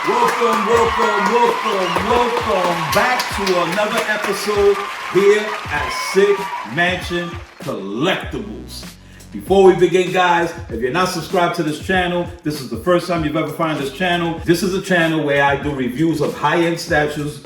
Welcome back to another episode here at Sick Mansion Collectibles. Before we begin, guys, if you're not subscribed to this channel, this is the first time you've ever found this channel. This is a channel where I do reviews of high-end statues.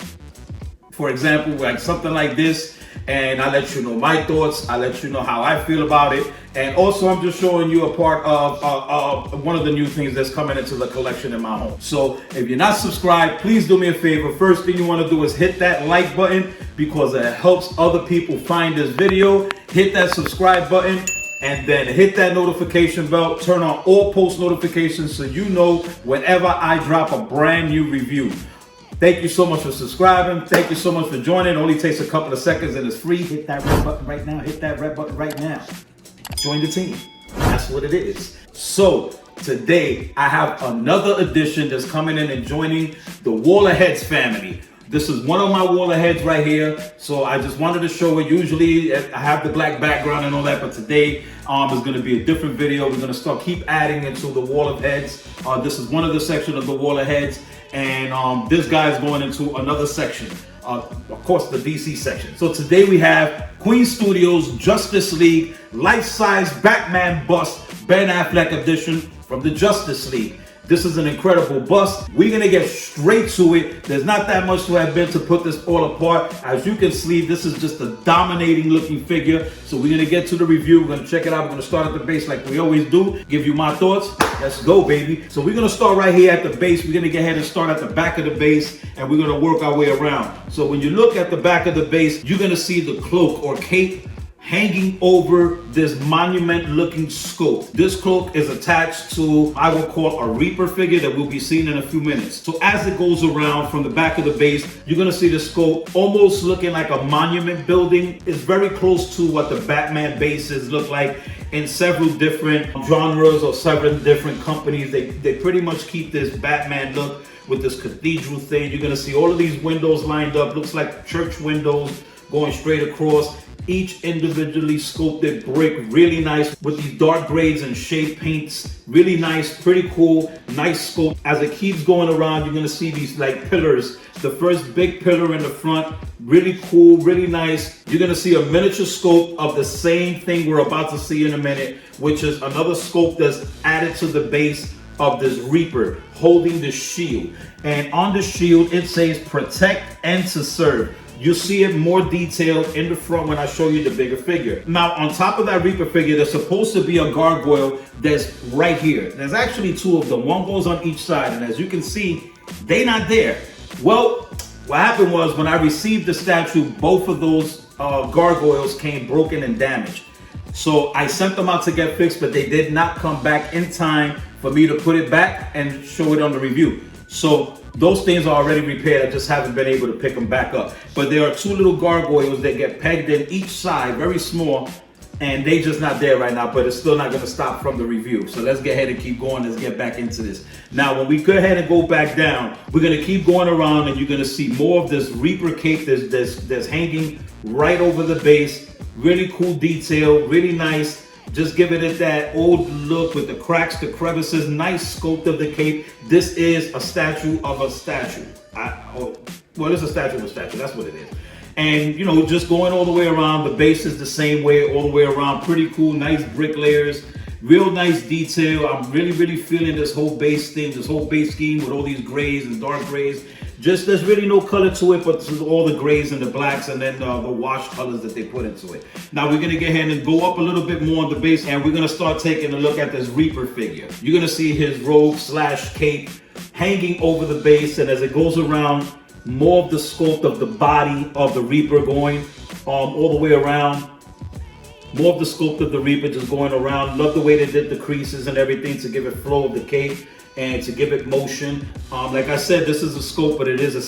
For example, like something like this, and I let you know my thoughts, I let you know how I feel about it, and also I'm just showing you a part of one of the new things that's coming into the collection in my home. So if you're not subscribed, please do me a favor. First thing you want to do is hit that like button because it helps other people find this video. Hit that subscribe button and then hit that notification bell. Turn on all post notifications so you know whenever I drop a brand new review. Thank you so much for subscribing. Thank you so much for joining. It only takes a couple of seconds and it's free. Hit that red button right now. Hit that red button right now. Join the team. That's what it is. So today I have another addition that's coming in and joining the Wall of Heads family. This is one of my Wall of Heads right here. So I just wanted to show it. Usually I have the black background and all that, but today is going to be a different video. We're going to keep adding into the Wall of Heads. This is one of the sections of the Wall of Heads. And this guy is going into another section, of course, the DC section. So today we have Queen Studios Justice League life-size Batman bust, Ben Affleck edition from the Justice League. This is an incredible bust. We're gonna get straight to it. There's not that much to have been to put this all apart. As you can see, this is just a dominating looking figure. So we're gonna get to the review. We're gonna check it out. We're gonna start at the base like we always do. Give you my thoughts. Let's go, baby. So we're gonna start right here at the base. We're gonna get ahead and start at the back of the base and we're gonna work our way around. So when you look at the back of the base, you're gonna see the cloak or cape hanging over this monument looking sculpt. This cloak is attached to, I will call a Reaper figure that we'll be seeing in a few minutes. So as it goes around from the back of the base, you're gonna see the sculpt almost looking like a monument building. It's very close to what the Batman bases look like in several different genres or several different companies. They pretty much keep this Batman look with this cathedral thing. You're gonna see all of these windows lined up. Looks like church windows going straight across. Each individually sculpted brick, really nice with these dark grades and shade paints. Really nice, pretty cool, nice sculpt. As it keeps going around, you're gonna see these like pillars. The first big pillar in the front, really cool, really nice. You're gonna see a miniature sculpt of the same thing we're about to see in a minute, which is another sculpt that's added to the base of this Reaper holding the shield. And on the shield, it says protect and to serve. You'll see it more detailed in the front when I show you the bigger figure. Now, on top of that Reaper figure, there's supposed to be a gargoyle that's right here. There's actually two of them. One goes on each side, and as you can see, they're not there. Well, what happened was when I received the statue, both of those gargoyles came broken and damaged. So I sent them out to get fixed, but they did not come back in time for me to put it back and show it on the review. So those things are already repaired. I just haven't been able to pick them back up. But there are two little gargoyles that get pegged in each side, very small, and they just not there right now, but it's still not gonna stop from the review. So let's get ahead and keep going. Let's get back into this. Now, when we go ahead and go back down, we're gonna keep going around and you're gonna see more of this Reaper cape that's hanging right over the base. Really cool detail, really nice. Just giving it that old look with the cracks, the crevices, nice sculpt of the cape. This is a statue of a statue. Well, it's a statue of a statue, that's what it is. And you know, just going all the way around, the base is the same way, all the way around. Pretty cool, nice brick layers, real nice detail. I'm really feeling this whole base thing, this whole base scheme with all these grays and dark grays. Just there's really no color to it, but there's all the grays and the blacks and then the wash colors that they put into it. Now we're gonna get ahead and go up a little bit more on the base and we're gonna start taking a look at this Reaper figure. You're gonna see his robe slash cape hanging over the base, and as it goes around, more of the sculpt of the body of the Reaper going all the way around. More of the sculpt of the Reaper just going around. Love the way they did the creases and everything to give it flow of the cape and to give it motion. Like I said, this is a sculpt, but it is a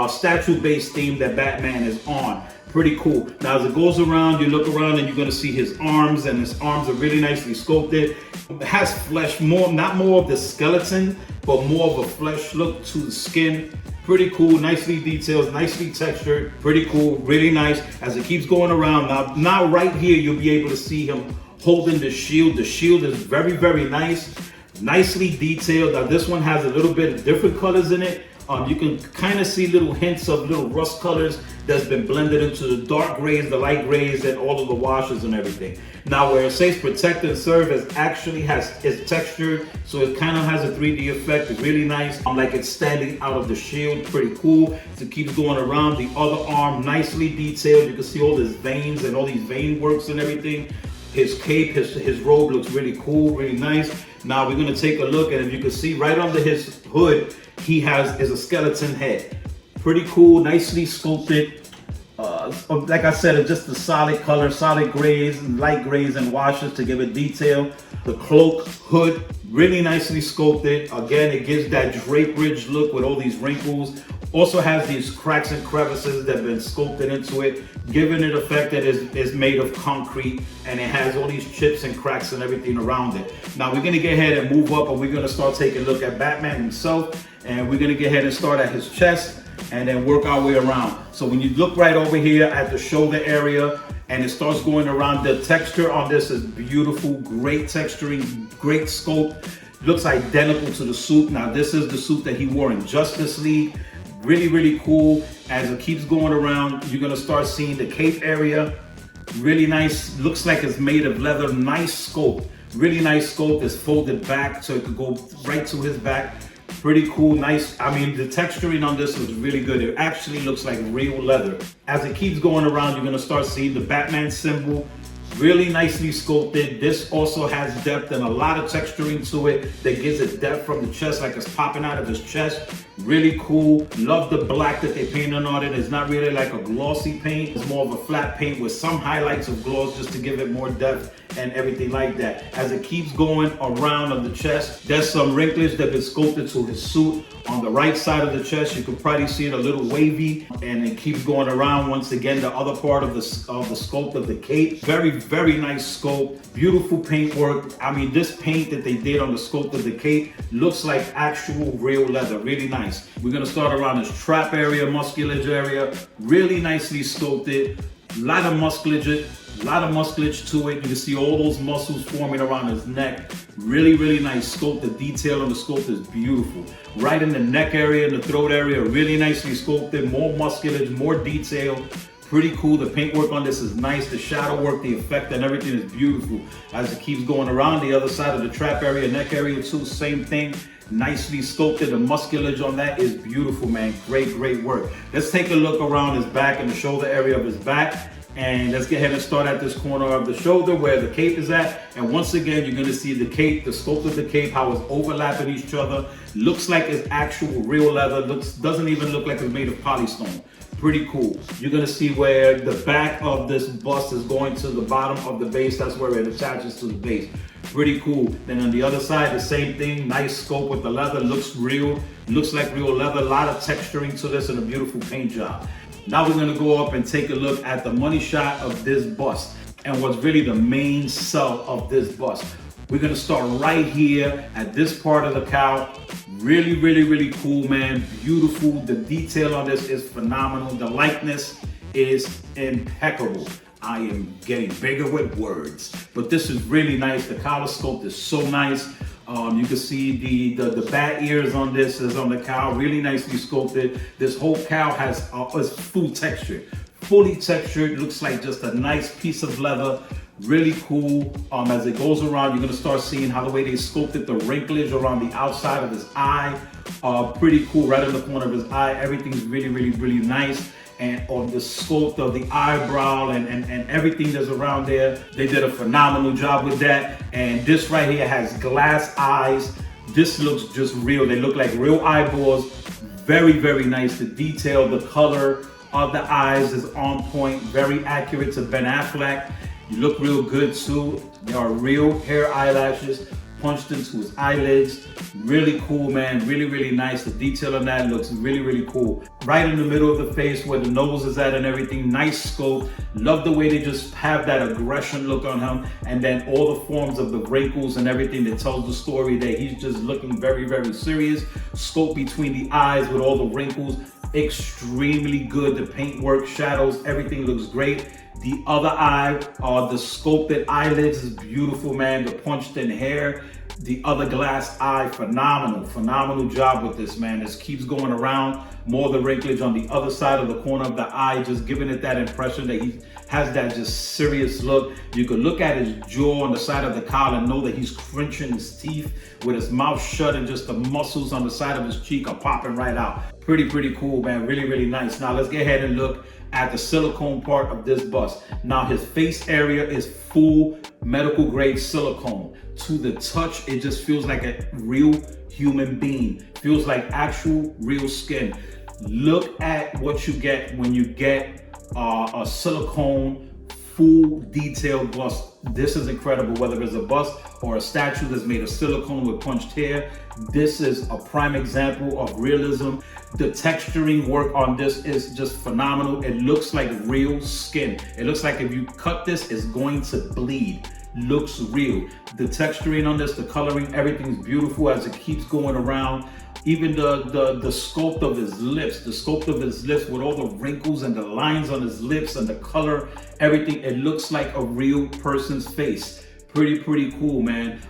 statue-based theme that Batman is on. Pretty cool. Now, as it goes around, you look around and you're gonna see his arms, and his arms are really nicely sculpted. It has flesh, not more of the skeleton, but more of a flesh look to the skin. Pretty cool, nicely detailed, nicely textured, pretty cool, really nice. As it keeps going around, now right here, you'll be able to see him holding the shield. The shield is very, very nice. nicely detailed. Now this one has a little bit of different colors in it. You can kind of see little hints of little rust colors that's been blended into the dark grays, the light grays, and all of the washes and everything. Now where it says protect and serve, is actually it's textured, so it kind of has a 3D effect. It's really nice. Like it's standing out of the shield, pretty cool. So it keeps going around. The other arm, nicely detailed. You can see all his veins and all these vein works and everything. His cape, his robe looks really cool, really nice. Now we're gonna take a look, and if you can see right under his hood, he is a skeleton head. Pretty cool, nicely sculpted. Like I said, it's just a solid color, solid grays, light grays and washes to give it detail. The cloak, hood, really nicely sculpted. Again, it gives that draperage look with all these wrinkles. Also has these cracks and crevices that have been sculpted into it, giving it effect that is made of concrete, and it has all these chips and cracks and everything around it. Now we're gonna get ahead and move up, and we're gonna start taking a look at Batman himself, and we're gonna get ahead and start at his chest and then work our way around. So when you look right over here at the shoulder area, and it starts going around, the texture on this is beautiful, great texturing, great sculpt. Looks identical to the suit. Now this is the suit that he wore in Justice League. Really, really cool. As it keeps going around, you're gonna start seeing the cape area. Really nice, looks like it's made of leather, nice sculpt. Really nice sculpt, it's folded back so it could go right to his back. Pretty cool, nice. I mean, the texturing on this was really good. It actually looks like real leather. As it keeps going around, you're gonna start seeing the Batman symbol. Really nicely sculpted. This also has depth and a lot of texturing to it that gives it depth from the chest, like it's popping out of his chest. Really cool. Love the black that they painted on it. It's not really like a glossy paint. It's more of a flat paint with some highlights of gloss just to give it more depth and everything like that. As it keeps going around on the chest, there's some wrinkles that have been sculpted to his suit. On the right side of the chest, you can probably see it a little wavy, and it keeps going around. Once again, the other part of the sculpt of the cape. Very, very nice sculpt. Beautiful paint work. I mean, this paint that they did on the sculpt of the cape looks like actual real leather. Really nice. We're gonna start around his trap area, musculature area. Really nicely sculpted. A lot of musculature to it. You can see all those muscles forming around his neck. Really, really nice sculpt. The detail on the sculpt is beautiful. Right in the neck area and the throat area, really nicely sculpted. More musculature, more detail. Pretty cool. The paintwork on this is nice. The shadow work, the effect and everything is beautiful. As it keeps going around, the other side of the trap area, neck area too, same thing. Nicely sculpted. The musculature on that is beautiful, man. Great, great work. Let's take a look around his back and the shoulder area of his back. And let's get ahead and start at this corner of the shoulder where the cape is at. And once again, you're gonna see the cape, the sculpt of the cape, how it's overlapping each other. Looks like it's actual real leather. Doesn't even look like it's made of polystone. Pretty cool. You're gonna see where the back of this bust is going to the bottom of the base. That's where it attaches to the base. Pretty cool. Then on the other side, the same thing. Nice sculpt with the leather. Looks real. Looks like real leather. A lot of texturing to this and a beautiful paint job. Now we're gonna go up and take a look at the money shot of this bust and what's really the main sell of this bust. We're gonna start right here at this part of the cow. Really, really, really cool, man. Beautiful. The detail on this is phenomenal. The likeness is impeccable. I am getting bigger with words, but this is really nice. The collar sculpt is so nice. You can see the bat ears on this is on the cow, really nicely sculpted. This whole cow has is full texture, fully textured. Looks like just a nice piece of leather. Really cool. As it goes around, you're gonna start seeing how the way they sculpted the wrinklage around the outside of his eye. Pretty cool, right in the corner of his eye. Everything's really, really, really nice. And on the sculpt of the eyebrow and everything that's around there, they did a phenomenal job with that. And this right here has glass eyes. This looks just real. They look like real eyeballs. Very, very nice. The detail, the color of the eyes is on point, very accurate to Ben Affleck. You look real good too. There are real hair eyelashes punched into his eyelids. Really cool, man. Really, really nice. The detail on that looks really, really cool. Right in the middle of the face where the nose is at and everything. Nice sculpt. Love the way they just have that aggression look on him. And then all the forms of the wrinkles and everything that tells the story that he's just looking very, very serious. Sculpt between the eyes with all the wrinkles. Extremely good. The paintwork, shadows, everything looks great. The other eye, the sculpted eyelids is beautiful, man. The punched in hair, The other glass eye, phenomenal job with this, man. This keeps going around. More of the wrinklage on the other side of the corner of the eye, just giving it that impression that he has that just serious look. You could look at his jaw on the side of the cowl and know that he's crunching his teeth with his mouth shut, and just the muscles on the side of his cheek are popping right out. Pretty cool, man. Really nice. Now let's get ahead and look at the silicone part of this bust. Now his face area is full medical grade silicone. To the touch, it just feels like a real human being. Feels like actual real skin. Look at what you get when you get a silicone full detailed bust. This is incredible. Whether it's a bust or a statue that's made of silicone with punched hair, this is a prime example of realism. The texturing work on this is just phenomenal. It looks like real skin. It looks like if you cut this, it's going to bleed. Looks real. The texturing on this, the coloring, everything's beautiful as it keeps going around. Even the sculpt of his lips, with all the wrinkles and the lines on his lips and the color, everything, it looks like a real person's face. Pretty cool, man.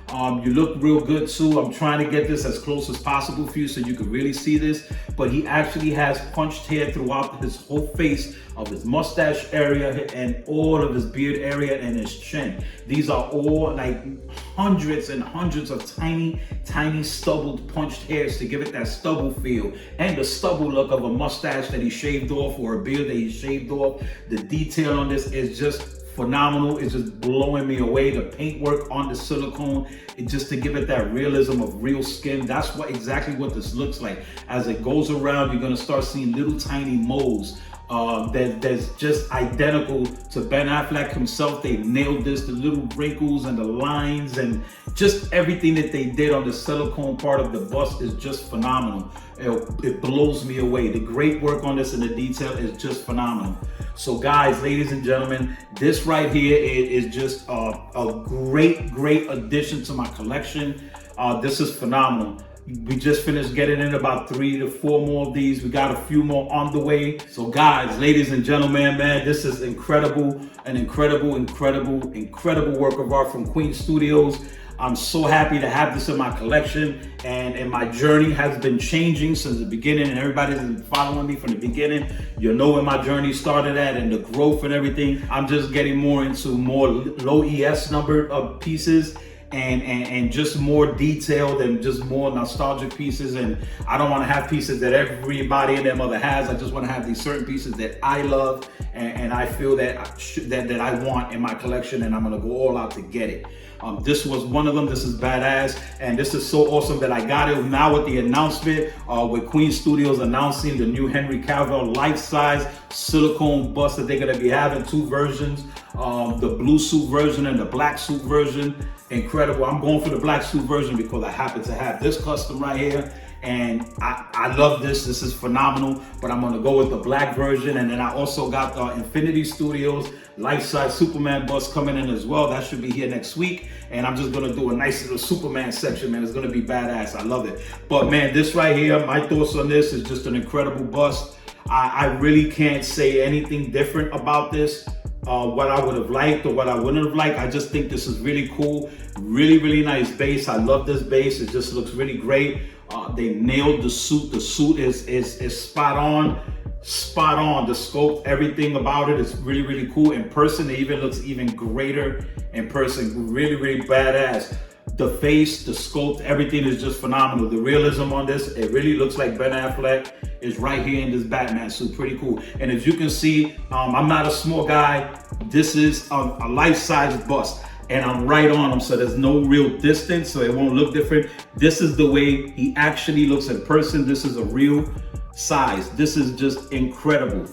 You look real good too. I'm trying to get this as close as possible for you so you can really see this, but he actually has punched hair throughout his whole face, of his mustache area and all of his beard area and his chin. These are all like hundreds and hundreds of tiny stubbled punched hairs to give it that stubble feel and the stubble look of a mustache that he shaved off or a beard that he shaved off. The detail on this is just phenomenal. It's just blowing me away. The paintwork on the silicone, just to give it that realism of real skin. That's exactly what this looks like. As it goes around, you're gonna start seeing little tiny moles that's just identical to Ben Affleck himself. They nailed this, the little wrinkles and the lines and just everything that they did on the silicone part of the bust is just phenomenal. It blows me away. The great work on this and the detail is just phenomenal. So guys, ladies and gentlemen, this right here is just a great addition to my collection. This is phenomenal. We just finished getting in about 3 to 4 more of these. We got a few more on the way. So guys, ladies and gentlemen, man, this is incredible. An incredible work of art from Queen Studios. I'm so happy to have this in my collection, and my journey has been changing since the beginning, and everybody's been following me from the beginning. You know where my journey started at and the growth and everything. I'm just getting more into more low ES number of pieces and just more detailed and just more nostalgic pieces. And I don't want to have pieces that everybody and their mother has. I just want to have these certain pieces that I love and I feel that I want in my collection, and I'm gonna go all out to get it. This was one of them. This is badass, and this is so awesome that I got it now with the announcement with Queen Studios announcing the new Henry Cavill life-size silicone bust that they're gonna be having 2 versions, the blue suit version and the black suit version. Incredible. I'm going for the black suit version because I happen to have this custom right here, and I love this. This is phenomenal, but I'm gonna go with the black version. And then I also got the Infinity Studios life-size Superman bust coming in as well. That should be here next week, and I'm just gonna do a nice little Superman section, man. It's gonna be badass. I love it. But man, this right here, my thoughts on this is just an incredible bust. I really can't say anything different about this. What I would have liked or what I wouldn't have liked. I just think this is really cool. Really nice base. I love this base. It just looks really great. They nailed the suit. The suit is spot on. The sculpt, everything about it is really cool. In person, it even looks even greater in person. Really badass. The face, the sculpt, everything is just phenomenal. The realism on this, it really looks like Ben Affleck is right here in this Batman suit. Pretty cool. And as you can see, I'm not a small guy. This is a life-size bust, and I'm right on him, so there's no real distance, so it won't look different. This is the way he actually looks in person. This is a real size. This is just incredible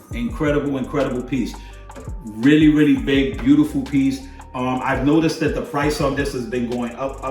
piece. Really big, beautiful piece. I've noticed that the price on this has been going up.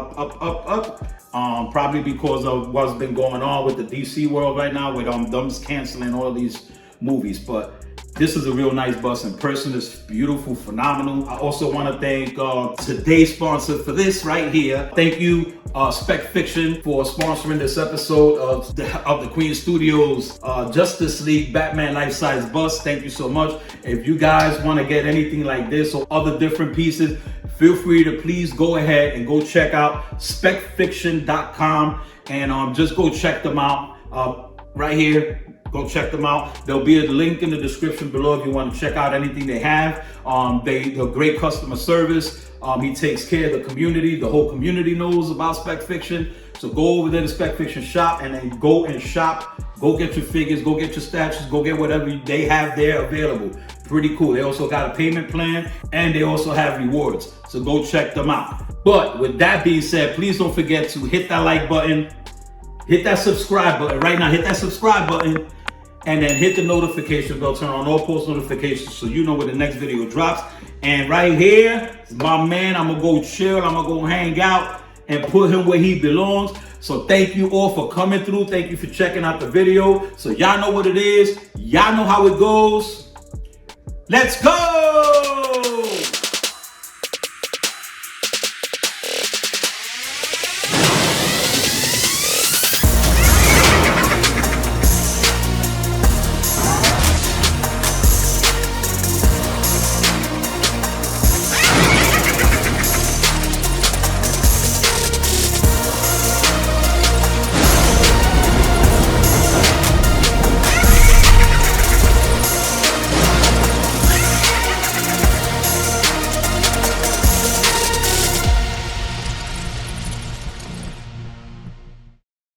Probably because of what's been going on with the DC world right now, with them canceling all of these movies. But this is a real nice bust in person. It's beautiful, phenomenal. I also want to thank today's sponsor for this right here. Thank you, Spec Fiction, for sponsoring this episode of the Queen Studios Justice League Batman life-size bust. Thank you so much. If you guys want to get anything like this or other different pieces, feel free to please go ahead and go check out specfiction.com and just go check them out right here. Go check them out. There'll be a link in the description below if you want to check out anything they have. They're great customer service. He takes care of the community. The whole community knows about Spec Fiction. So go over there to Spec Fiction shop and then go and shop. Go get your figures, go get your statues, go get whatever they have there available. Pretty cool. They also got a payment plan and they also have rewards. So go check them out. But with that being said, please don't forget to hit that like button, hit that subscribe button right now, hit that subscribe button, and then hit the notification bell, turn on all post notifications so you know when the next video drops. And right here is my man. I'm gonna go chill, I'm gonna go hang out and put him where he belongs. So thank you all for coming through. Thank you for checking out the video. So y'all know what it is. Y'all know how it goes. Let's go!